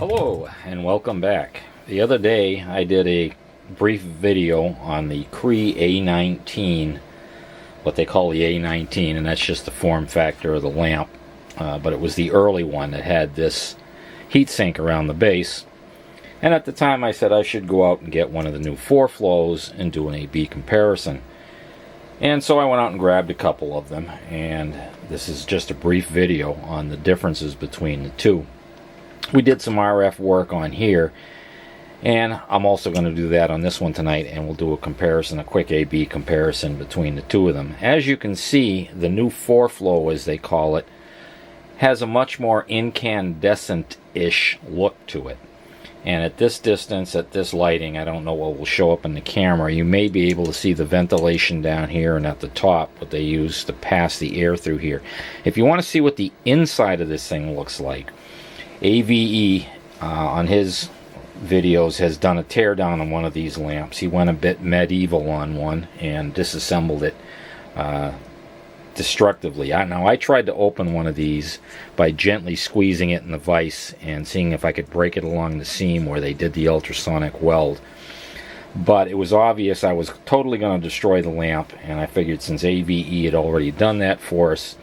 Hello and welcome back. The other day I did a brief video on the Cree A19, what they call the A19, and that's just the form factor of the lamp, but it was the early one that had this heatsink around the base. And at the time I said I should go out and get one of the new 4-flows and do an A-B comparison. And so I went out and grabbed a couple of them, and this is just a brief video on the differences between the two. We did some RF work on here, and I'm also going to do that on this one tonight, and we'll do a comparison, a quick A-B comparison between the two of them. As you can see, the new 4-flow, as they call it, has a much more incandescent-ish look to it. And at this distance, at this lighting, I don't know what will show up in the camera, you may be able to see the ventilation down here and at the top, what they use to pass the air through here. If you want to see what the inside of this thing looks like, AVE on his videos has done a teardown on one of these lamps. He went a bit medieval on one and disassembled it destructively. Now I tried to open one of these by gently squeezing it in the vise and seeing if I could break it along the seam where they did the ultrasonic weld. But it was obvious I was totally going to destroy the lamp, and I figured since AVE had already done that for us,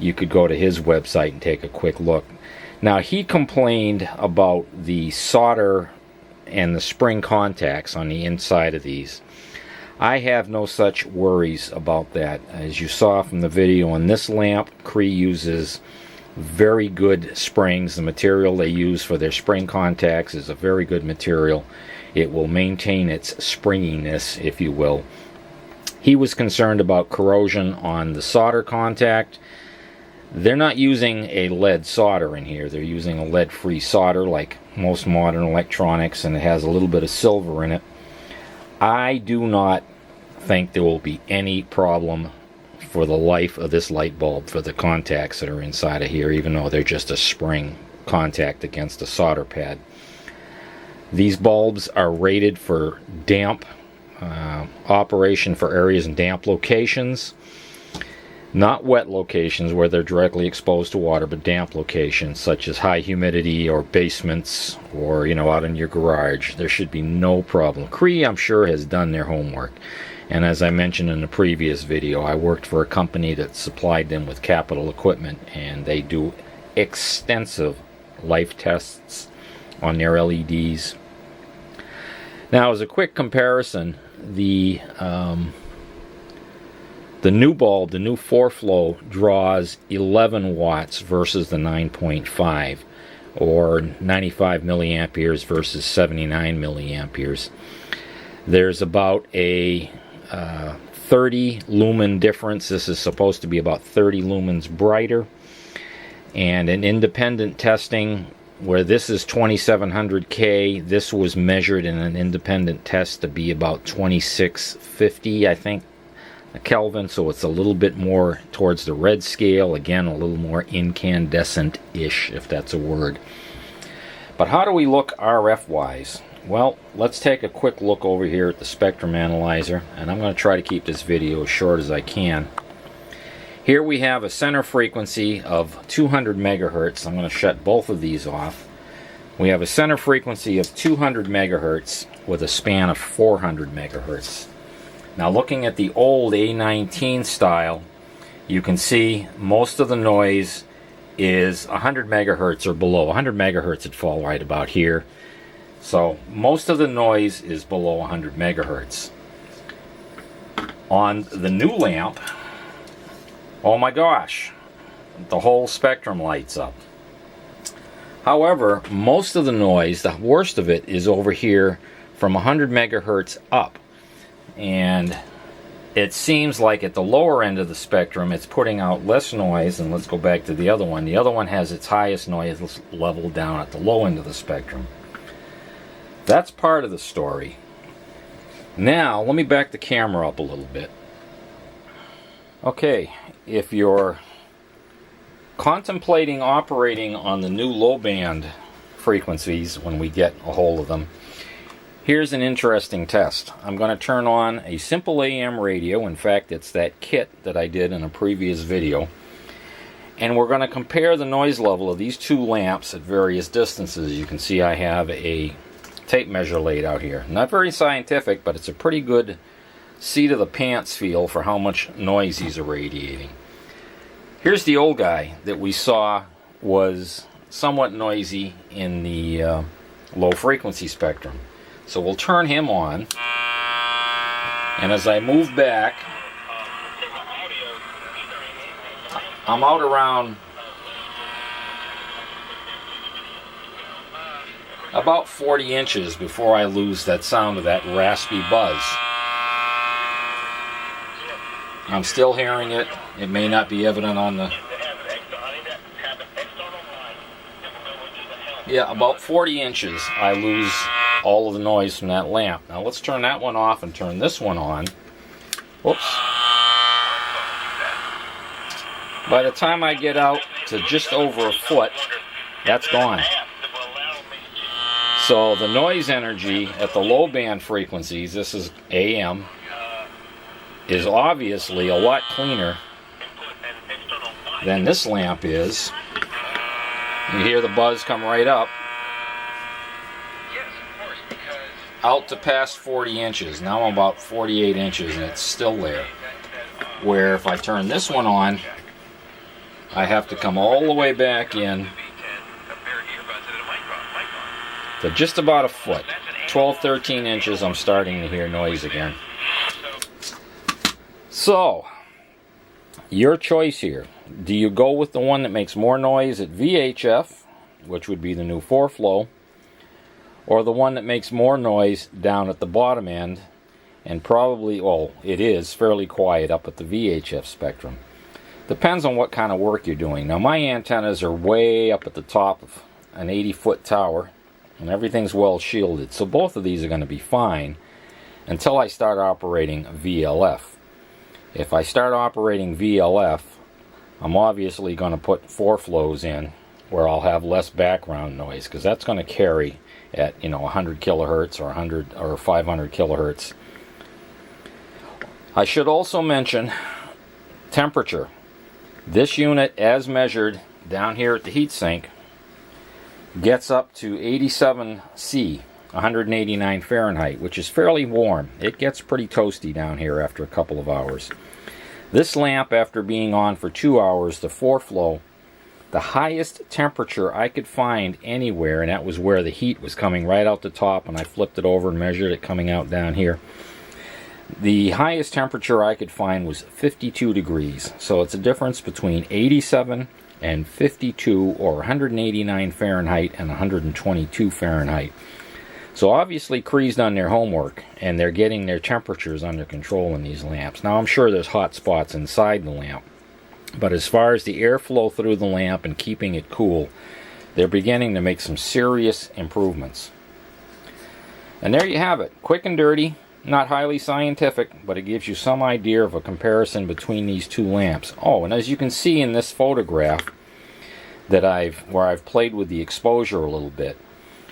you could go to his website and take a quick look. Now, he complained about the solder and the spring contacts on the inside of these. I have no such worries about that. As you saw from the video on this lamp, Cree uses very good springs. The material they use for their spring contacts is a very good material. It will maintain its springiness, if you will. He was concerned about corrosion on the solder contact. They're not using a lead solder in here. They're using a lead-free solder like most modern electronics, and it has a little bit of silver in it. I do not think there will be any problem for the life of this light bulb for the contacts that are inside of here, even though they're just a spring contact against a solder pad. These bulbs are rated for damp operation for areas in damp locations. Not wet locations where they're directly exposed to water, but damp locations such as high humidity or basements or, out in your garage. There should be no problem. Cree, I'm sure, has done their homework. And as I mentioned in the previous video, I worked for a company that supplied them with capital equipment, and they do extensive life tests on their LEDs. Now, as a quick comparison, the new bulb, the new 4-flow, draws 11 watts versus the 9.5, or 95 milliamperes versus 79 milliamperes. There's about a 30 lumen difference. This is supposed to be about 30 lumens brighter. And an independent testing, where this is 2700K, this was measured in an independent test to be about 2650, I think, Kelvin, so it's a little bit more towards the red scale, again a little more incandescent-ish, if that's a word. But how do we look RF wise? Well, let's take a quick look over here at the spectrum analyzer, and I'm going to try to keep this video as short as I can. Here we have a center frequency of 200 megahertz. I'm going to shut both of these off. We have a center frequency of 200 megahertz with a span of 400 megahertz. Now, looking at the old A19 style, you can see most of the noise is 100 megahertz or below. 100 megahertz would fall right about here. So most of the noise is below 100 megahertz. On the new lamp, oh my gosh, the whole spectrum lights up. However, most of the noise, the worst of it, is over here from 100 megahertz up. And it seems like at the lower end of the spectrum it's putting out less noise. And let's go back to the other one. The other one has its highest noise level down at the low end of the spectrum. That's part of the story. Now let me back the camera up a little bit. Okay, if you're contemplating operating on the new low band frequencies when we get a hold of them, here's an interesting test. I'm going to turn on a simple AM radio. In fact, it's that kit that I did in a previous video. And we're going to compare the noise level of these two lamps at various distances. You can see I have a tape measure laid out here. Not very scientific, but it's a pretty good seat of the pants feel for how much noise he's irradiating. Here's the old guy that we saw was somewhat noisy in the low frequency spectrum. So we'll turn him on, and as I move back, I'm out around about 40 inches before I lose that sound of that raspy buzz. I'm still hearing it. It may not be evident on the... Yeah, about 40 inches I lose all of the noise from that lamp. Now let's turn that one off and turn this one on. Whoops. By the time I get out to just over a foot, that's gone. So the noise energy at the low band frequencies, this is AM, is obviously a lot cleaner than this lamp is. You hear the buzz come right up. Out to past 40 inches. Now I'm about 48 inches and it's still there. Where if I turn this one on, I have to come all the way back in to just about a foot. 12-13 inches, I'm starting to hear noise again. So, your choice here. Do you go with the one that makes more noise at VHF, which would be the new 4-flow, or the one that makes more noise down at the bottom end, and probably, well, it is fairly quiet up at the VHF spectrum? Depends on what kind of work you're doing. Now my antennas are way up at the top of an 80-foot tower, and everything's well shielded, so both of these are going to be fine until I start operating VLF. If I start operating VLF, I'm obviously going to put 4 flows in where I'll have less background noise, because that's going to carry at 100 kilohertz or 100 or 500 kilohertz. I should also mention temperature. This unit, as measured down here at the heatsink, gets up to 87 C, 189 Fahrenheit, which is fairly warm. It gets pretty toasty down here after a couple of hours. This lamp, after being on for 2 hours, the 4-flow, the highest temperature I could find anywhere, and that was where the heat was coming right out the top, and I flipped it over and measured it coming out down here. The highest temperature I could find was 52 degrees. So it's a difference between 87 and 52, or 189 Fahrenheit and 122 Fahrenheit. So obviously Cree's done their homework, and they're getting their temperatures under control in these lamps. Now I'm sure there's hot spots inside the lamp, but as far as the airflow through the lamp and keeping it cool, they're beginning to make some serious improvements. And there you have it. Quick and dirty. Not highly scientific, but it gives you some idea of a comparison between these two lamps. Oh, and as you can see in this photograph that where I've played with the exposure a little bit,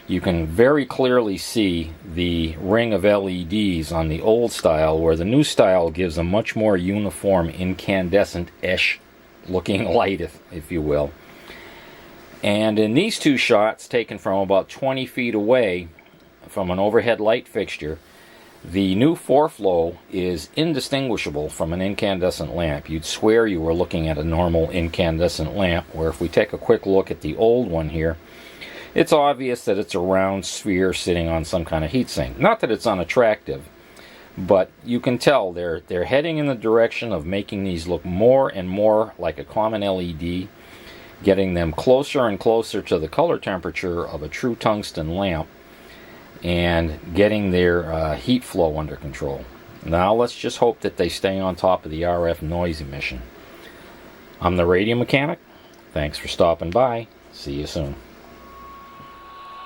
you can very clearly see the ring of LEDs on the old style, where the new style gives a much more uniform incandescent-ish looking light, if you will. And in these two shots taken from about 20 feet away from an overhead light fixture, the new 4-flow is indistinguishable from an incandescent lamp. You'd swear you were looking at a normal incandescent lamp, where if we take a quick look at the old one here, it's obvious that it's a round sphere sitting on some kind of heatsink. Not that it's unattractive, but you can tell they're heading in the direction of making these look more and more like a common LED, getting them closer and closer to the color temperature of a true tungsten lamp, and getting their heat flow under control. Now let's just hope that they stay on top of the RF noise emission. I'm the Radio Mechanic. Thanks for stopping by. See you soon.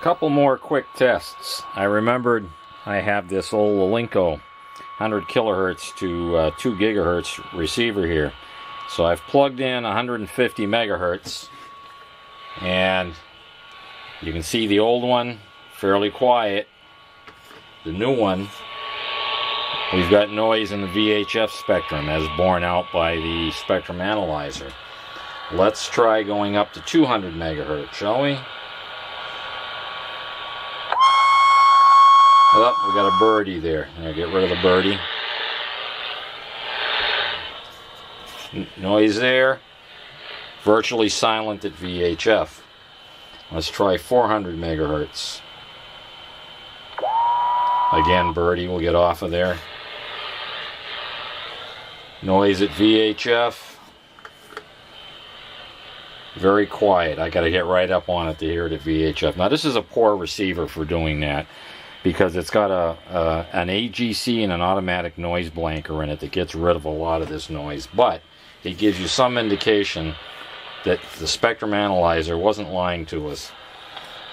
Couple more quick tests. I remembered I have this old Alinco 100 kilohertz to 2 gigahertz receiver here. So I've plugged in 150 megahertz, and you can see the old one fairly quiet. The new one, we've got noise in the VHF spectrum as borne out by the spectrum analyzer. Let's try going up to 200 megahertz, shall we? Oh, we got a birdie there. I'll get rid of the birdie. Noise there. Virtually silent at VHF. Let's try 400 megahertz. Again, birdie will get off of there. Noise at VHF. Very quiet. I got to get right up on it to hear it at VHF. Now this is a poor receiver for doing that, because it's got an AGC and an automatic noise blanker in it that gets rid of a lot of this noise, but it gives you some indication that the spectrum analyzer wasn't lying to us.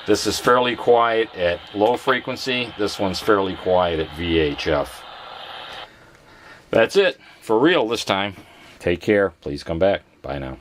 This is fairly quiet at low frequency. This one's fairly quiet at VHF. That's it for real this time. Take care. Please come back. Bye now.